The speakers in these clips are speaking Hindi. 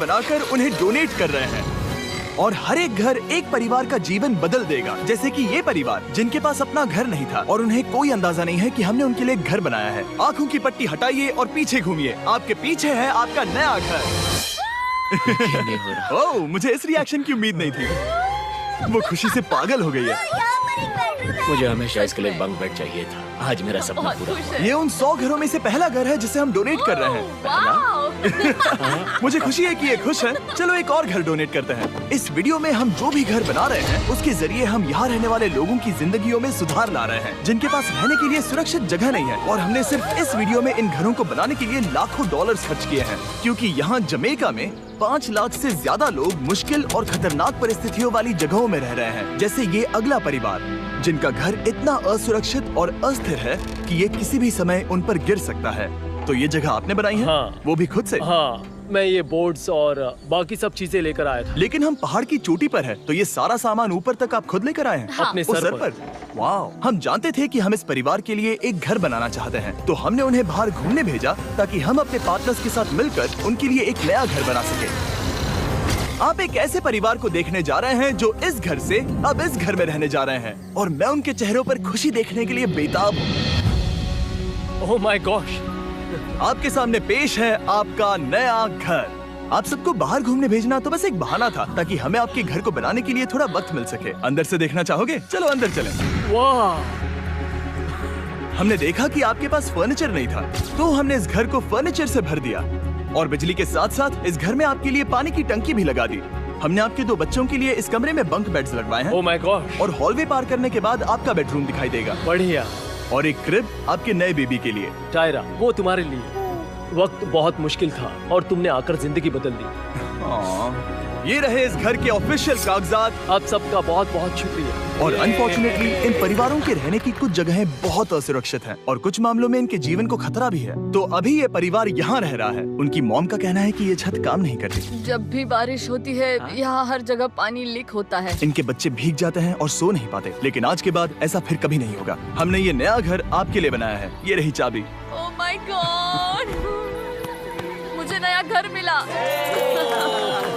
बनाकर उन्हें डोनेट कर रहे हैं और हर एक घर एक परिवार का जीवन बदल देगा। जैसे कि ये परिवार जिनके पास अपना घर नहीं था और उन्हें कोई अंदाजा नहीं है कि हमने उनके लिए घर बनाया है। आंखों की पट्टी हटाइए और पीछे घूमिए। आपके पीछे है आपका नया घर। ओह, मुझे इस रिएक्शन की उम्मीद नहीं थी। वो खुशी से पागल हो गई है। मुझे हमेशा इसके लिए बंक बेड चाहिए था। आज मेरा सपना पूरा हुआ। ये उन 100 घरों में से पहला घर है जिसे हम डोनेट कर रहे हैं। मुझे खुशी है कि ये खुश है। चलो एक और घर डोनेट करते हैं। इस वीडियो में हम जो भी घर बना रहे हैं उसके जरिए हम यहाँ रहने वाले लोगों की जिंदगियों में सुधार ला रहे हैं जिनके पास रहने के लिए सुरक्षित जगह नहीं है। और हमने सिर्फ इस वीडियो में इन घरों को बनाने के लिए लाखों डॉलर्स खर्च किए हैं, क्योंकि यहाँ जमैका में 5 लाख से ज्यादा लोग मुश्किल और खतरनाक परिस्थितियों वाली जगहों में रह रहे हैं। जैसे ये अगला परिवार जिनका घर इतना असुरक्षित और अस्थिर है कि ये किसी भी समय उन पर गिर सकता है। तो ये जगह आपने बनाई है? हाँ। वो भी खुद से? हाँ, मैं ये बोर्ड्स और बाकी सब चीजें लेकर आया था। लेकिन हम पहाड़ की चोटी पर है, तो ये सारा सामान ऊपर तक आप खुद लेकर आए हैं? हाँ। अपने उस सर पर। वाह! हम जानते थे कि हम इस परिवार के लिए एक घर बनाना चाहते हैं, तो हमने उन्हें बाहर घूमने भेजा ताकि हम अपने पार्टनर्स के साथ मिलकर उनके लिए एक नया घर बना सके। आप एक ऐसे परिवार को देखने जा रहे हैं जो इस घर से अब इस घर में रहने जा रहे हैं, और मैं उनके चेहरों पर खुशी देखने के लिए बेताब हूँ। Oh my gosh! आपके सामने पेश है आपका नया घर। आप सबको बाहर घूमने भेजना तो बस एक बहाना था ताकि हमें आपके घर को बनाने के लिए थोड़ा वक्त मिल सके। अंदर से देखना चाहोगे? चलो अंदर चलें। वाह! हमने देखा कि आपके पास फर्नीचर नहीं था, तो हमने इस घर को फर्नीचर से भर दिया और बिजली के साथ साथ इस घर में आपके लिए पानी की टंकी भी लगा दी। हमने आपके 2 बच्चों के लिए इस कमरे में बंक बेड्स लगवाए हैं। Oh my gosh! और हॉलवे पार करने के बाद आपका बेडरूम दिखाई देगा। बढ़िया। और एक क्रिब आपके नए बेबी के लिए। टायरा, वो तुम्हारे लिए। वक्त बहुत मुश्किल था और तुमने आकर जिंदगी बदल दी। ये रहे इस घर के ऑफिशियल कागजात। आप सबका बहुत बहुत शुक्रिया। और अनफॉर्चुनेटली इन परिवारों के रहने की कुछ जगहें बहुत असुरक्षित हैं और कुछ मामलों में इनके जीवन को खतरा भी है। तो अभी ये परिवार यहाँ रह रहा है। उनकी मॉम का कहना है कि ये छत काम नहीं करती। जब भी बारिश होती है यहाँ हर जगह पानी लीक होता है। इनके बच्चे भीग जाते हैं और सो नहीं पाते, लेकिन आज के बाद ऐसा फिर कभी नहीं होगा। हमने ये नया घर आपके लिए बनाया है। ये रही चाबी। Oh my God! मुझे नया घर मिला।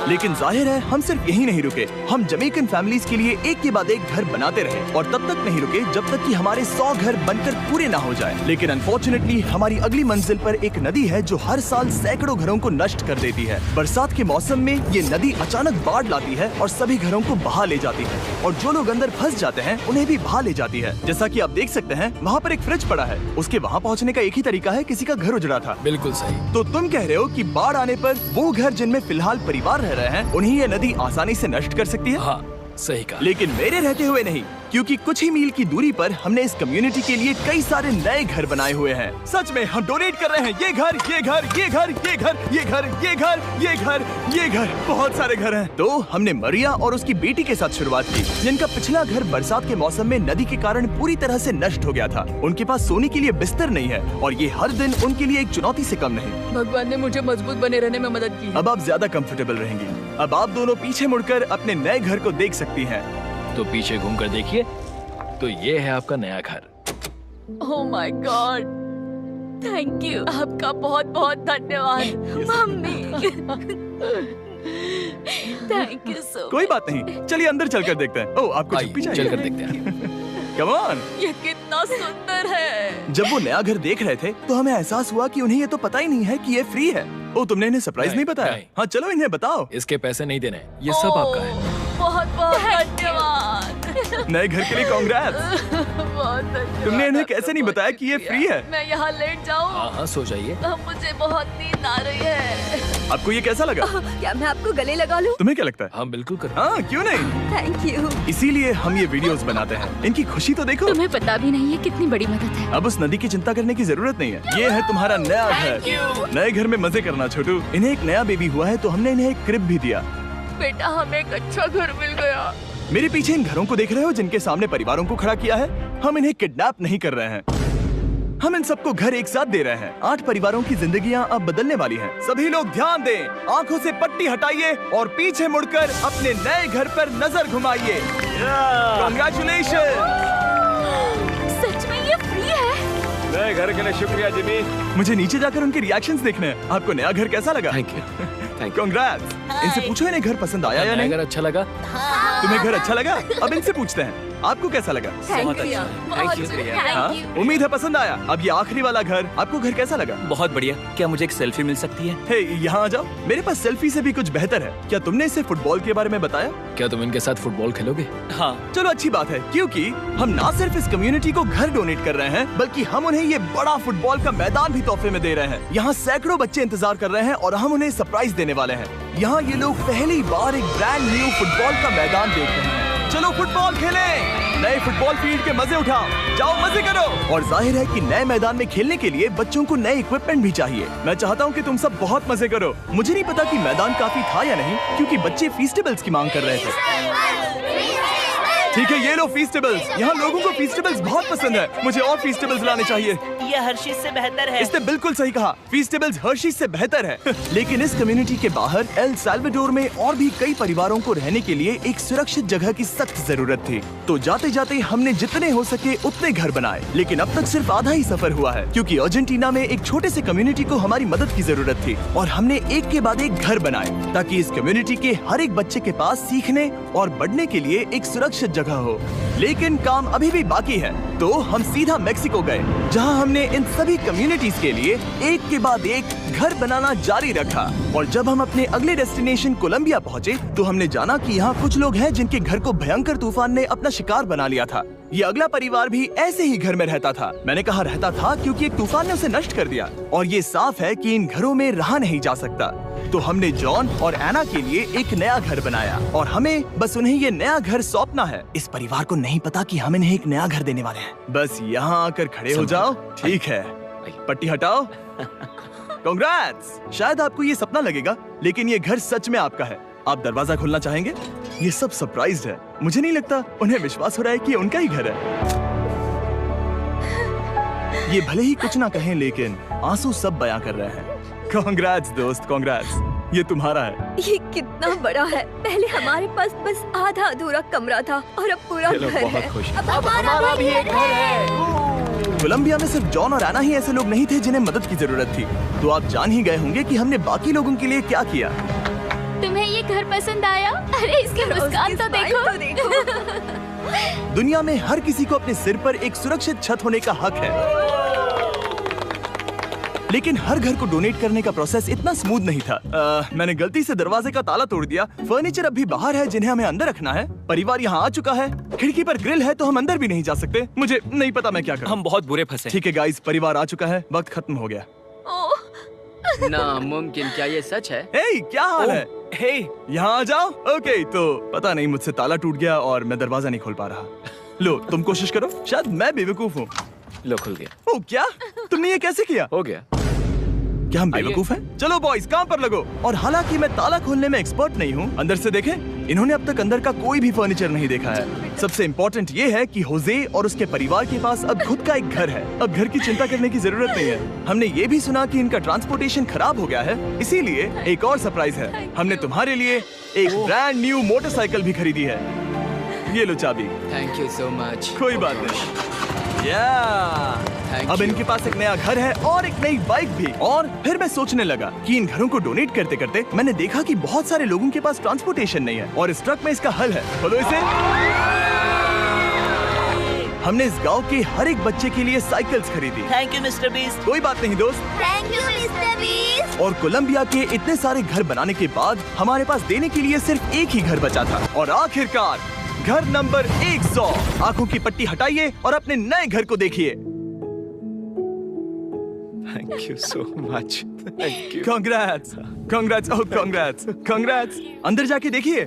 लेकिन जाहिर है हम सिर्फ यही नहीं रुके। हम जमैकन फैमिलीज के लिए एक के बाद एक घर बनाते रहे और तब तक नहीं रुके जब तक कि हमारे 100 घर बनकर पूरे ना हो जाए। लेकिन अनफॉर्चुनेटली हमारी अगली मंजिल पर एक नदी है जो हर साल सैकड़ों घरों को नष्ट कर देती है। बरसात के मौसम में ये नदी अचानक बाढ़ लाती है और सभी घरों को बहा ले जाती है, और जो लोग अंदर फंस जाते हैं उन्हें भी बहा ले जाती है। जैसा कि आप देख सकते हैं वहाँ पर एक फ्रिज पड़ा है। उसके वहाँ पहुँचने का एक ही तरीका है, किसी का घर उजड़ा था। बिल्कुल सही। तो तुम कह रहे हो कि बाढ़ आने पर वो घर जिनमें फिलहाल परिवार रह रहे हैं उन्हें ये नदी आसानी से नष्ट कर सकती है? हाँ, सही कहा। लेकिन मेरे रहते हुए नहीं, क्योंकि कुछ ही मील की दूरी पर हमने इस कम्युनिटी के लिए कई सारे नए घर बनाए हुए हैं। सच में हम डोनेट कर रहे हैं ये घर, ये घर, ये घर, ये घर, ये घर, ये घर, ये घर, ये घर, बहुत सारे घर हैं। तो हमने मरिया और उसकी बेटी के साथ शुरुआत की, जिनका पिछला घर बरसात के मौसम में नदी के कारण पूरी तरह से नष्ट हो गया था। उनके पास सोने के लिए बिस्तर नहीं है और ये हर दिन उनके लिए एक चुनौती से कम नहीं। भगवान ने मुझे मजबूत बने रहने में मदद की। अब आप ज्यादा कंफर्टेबल रहेंगी। अब आप दोनों पीछे मुड़कर अपने नए घर को देख सकती हैं। तो पीछे घूमकर देखिए, तो ये है आपका नया घर। Oh my God! Thank you. आपका बहुत बहुत धन्यवाद मम्मी। Thank you so. कोई बात नहीं, चलिए अंदर चलकर देखते हैं। ओह, आपको चुप्पी चाहिए? चलकर देखते हैं। Come on. ये कितना सुंदर है। जब वो नया घर देख रहे थे तो हमें एहसास हुआ कि उन्हें ये तो पता ही नहीं है कि ये फ्री है। ओ, तुमने इन्हें सरप्राइज नहीं बताया? नहीं। हाँ, चलो इन्हें बताओ। इसके पैसे नहीं देने, ये सब आपका है। बहुत बहुत धन्यवाद। नए घर के लिए कांग्रेट्स। बहुत धन्यवाद। तुमने इन्हें कैसे नहीं बताया कि ये फ्री है? मैं यहाँ लेट जाऊँ? हाँ हाँ, सो जाइए। मुझे बहुत नींद आ रही है। आपको ये कैसा लगा? क्या मैं आपको गले लगा लूं? तुम्हें क्या लगता है? हाँ बिल्कुल कर। हाँ, क्यों नहीं? Thank you. इसीलिए हम ये वीडियोस बनाते हैं। इनकी खुशी तो देखो। तुम्हें पता भी नहीं है कितनी बड़ी मदद है। अब उस नदी की चिंता करने की जरूरत नहीं है। ये है तुम्हारा नया घर। नए घर में मजे करना छोटू। इन्हें एक नया बेबी हुआ है तो हमने इन्हें एक क्रिब भी दिया। बेटा, हमें एक अच्छा घर मिल गया। मेरे पीछे इन घरों को देख रहे हो जिनके सामने परिवारों को खड़ा किया है? हम इन्हें किडनैप नहीं कर रहे हैं, हम इन सबको घर एक साथ दे रहे हैं। 8 परिवारों की जिंदगियां अब बदलने वाली हैं। सभी लोग ध्यान दें, आंखों से पट्टी हटाइए और पीछे मुड़कर अपने नए घर पर नजर घुमाइए। कांग्रेचुलेशन। सच में ये फ्री है? नए घर के लिए शुक्रिया जिमी। मुझे नीचे जाकर उनके रिएक्शंस देखने हैं। आपको नया घर कैसा लगा? Thank you. you. कांग्रेट्स। इनसे पूछो इन्हें घर पसंद आया या नहीं। अगर अच्छा लगा तुम्हें घर अच्छा लगा? अब इनसे पूछते हैं आपको कैसा लगा। बहुत अच्छा, थैंक यू। हाँ? उम्मीद है पसंद आया। अब ये आखिरी वाला घर, आपको घर कैसा लगा? बहुत बढ़िया। क्या मुझे एक सेल्फी मिल सकती है? हे, यहाँ आ जाओ। मेरे पास सेल्फी से भी कुछ बेहतर है। क्या तुमने इसे फुटबॉल के बारे में बताया? क्या तुम इनके साथ फुटबॉल खेलोगे? हाँ। चलो अच्छी बात है, क्योंकि हम ना सिर्फ इस कम्युनिटी को घर डोनेट कर रहे हैं, बल्कि हम उन्हें ये बड़ा फुटबॉल का मैदान भी तोहफे में दे रहे हैं। यहाँ सैकड़ों बच्चे इंतजार कर रहे हैं और हम उन्हें सरप्राइज देने वाले हैं। यहाँ ये लोग पहली बार एक ब्रांड न्यू फुटबॉल का मैदान देख रहे हैं। चलो फुटबॉल खेलें। नए फुटबॉल फील्ड के मजे उठाओ, जाओ मजे करो। और जाहिर है कि नए मैदान में खेलने के लिए बच्चों को नए इक्विपमेंट भी चाहिए। मैं चाहता हूँ कि तुम सब बहुत मजे करो। मुझे नहीं पता कि मैदान काफी था या नहीं, क्योंकि बच्चे फीस्टेबल्स की मांग कर रहे थे। ठीक है, ये लो फीस्टेबल्स। यहाँ लोगों को फीस्टेबल्स बहुत पसंद है। मुझे और फीस्टेबल्स लाने चाहिए। ये हर्शीज से बेहतर है। इसने बिल्कुल सही कहा, फीस्टेबल्स हर्शीज से बेहतर है। लेकिन इस कम्युनिटी के बाहर एल साल्वाडोर में और भी कई परिवारों को रहने के लिए एक सुरक्षित जगह की सख्त जरूरत थी। तो जाते जाते हमने जितने हो सके उतने घर बनाए, लेकिन अब तक सिर्फ आधा ही सफर हुआ है, क्योंकि अर्जेंटीना में एक छोटे से कम्युनिटी को हमारी मदद की जरूरत थी और हमने एक के बाद एक घर बनाए ताकि इस कम्युनिटी के हर एक बच्चे के पास सीखने और बढ़ने के लिए एक सुरक्षित जगह हो। लेकिन काम अभी भी बाकी है, तो हम सीधा मेक्सिको गए, जहां हमने इन सभी कम्युनिटीज के लिए एक के बाद एक घर बनाना जारी रखा। और जब हम अपने अगले डेस्टिनेशन कोलंबिया पहुंचे, तो हमने जाना कि यहाँ कुछ लोग हैं जिनके घर को भयंकर तूफान ने अपना शिकार बना लिया था। ये अगला परिवार भी ऐसे ही घर में रहता था। मैंने कहा रहता था क्योंकि एक तूफान ने उसे नष्ट कर दिया, और ये साफ है कि इन घरों में रहा नहीं जा सकता। तो हमने जॉन और एना के लिए एक नया घर बनाया और हमें बस उन्हें ये नया घर सौंपना है। इस परिवार को नहीं पता कि हम इन्हें एक नया घर देने वाले हैं। बस यहाँ आकर खड़े हो जाओ। ठीक है, पट्टी हटाओ। कांग्रेट्स। शायद आपको ये सपना लगेगा, लेकिन ये घर सच में आपका है। आप दरवाजा खोलना चाहेंगे? ये सब सरप्राइज्ड है। मुझे नहीं लगता उन्हें विश्वास हो रहा है कि ये उनका ही घर है। ये भले ही कुछ ना कहें, लेकिन आंसू सब बयां कर रहे हैं। कांग्रेट्स दोस्त, कांग्रेट्स। ये तुम्हारा है। ये कितना बड़ा है। पहले हमारे पास बस आधा अधूरा कमरा था और अब पूरा घर है। बहुत खुश अब हमारा भी एक घर है। कोलंबिया में सिर्फ जॉन और एना ही ऐसे लोग नहीं थे जिन्हें मदद की जरूरत थी। तो आप जान ही गए होंगे कि हमने बाकी लोगों के लिए क्या किया। तुम्हें ये घर पसंद आया? अरे इसकी मुस्कान तो देखो। दुनिया में हर किसी को अपने सिर पर एक सुरक्षित छत होने का हक है, लेकिन हर घर को डोनेट करने का प्रोसेस इतना स्मूथ नहीं था। मैंने गलती से दरवाजे का ताला तोड़ दिया। फर्नीचर अब भी बाहर है जिन्हें हमें अंदर रखना है। परिवार यहाँ आ चुका है। खिड़की पर ग्रिल है तो हम अंदर भी नहीं जा सकते। मुझे नहीं पता मैं क्या करूं। हम बहुत बुरे फंसे। ठीक है गाइस, परिवार आ चुका है। वक्त खत्म हो गया। नामुमकिन, क्या ये सच है? हे, क्या हाल है? हे, यहाँ आ जाओ। ओके, तो पता नहीं मुझसे ताला टूट गया और मैं दरवाजा नहीं खोल पा रहा। लो, तुम कोशिश करो। शायद मैं बेवकूफ हूँ। लो, खुल गया। ओ क्या? तुमने ये कैसे किया? हो गया। क्या हम बेवकूफ हैं? चलो बॉयज, काम पर लगो। और हालांकि मैं ताला खोलने में एक्सपर्ट नहीं हूँ, अंदर से देखें। इन्होंने अब तक अंदर का कोई भी फर्नीचर नहीं देखा है। सबसे इम्पोर्टेंट ये है कि होजे और उसके परिवार के पास अब खुद का एक घर है। अब घर की चिंता करने की जरूरत नहीं है। हमने ये भी सुना कि इनका ट्रांसपोर्टेशन खराब हो गया है, इसीलिए एक और सरप्राइज है। हमने तुम्हारे लिए एक ब्रांड न्यू मोटरसाइकिल भी खरीदी है। ये लो चाबी। Thank you so much. कोई बात नहीं। अब इनके पास एक नया घर है और एक नई बाइक भी। और फिर मैं सोचने लगा कि इन घरों को डोनेट करते करते मैंने देखा कि बहुत सारे लोगों के पास ट्रांसपोर्टेशन नहीं है, और इस ट्रक में इसका हल है। खोलो इसे। हमने इस गांव के हर एक बच्चे के लिए साइकिल्स खरीदी। Thank you mister beast. कोई बात नहीं दोस्त। Thank you mister beast. और कोलंबिया के इतने सारे घर बनाने के बाद हमारे पास देने के लिए सिर्फ एक ही घर बचा था। और आखिरकार घर नंबर 100। आंखों की पट्टी हटाइए और अपने नए घर को देखिए। Thank you so much. Thank you. Congrats, congrats, oh congrats, congrats. अंदर जाके देखिए।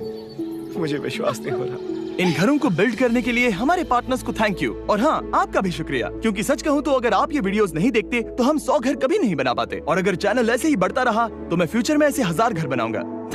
मुझे विश्वास नहीं हो रहा। इन घरों को बिल्ड करने के लिए हमारे पार्टनर्स को थैंक यू, और हाँ, आपका भी शुक्रिया, क्योंकि सच कहूँ तो अगर आप ये वीडियोस नहीं देखते तो हम 100 घर कभी नहीं बना पाते। और अगर चैनल ऐसे ही बढ़ता रहा तो मैं फ्यूचर में ऐसे 1000 घर बनाऊंगा।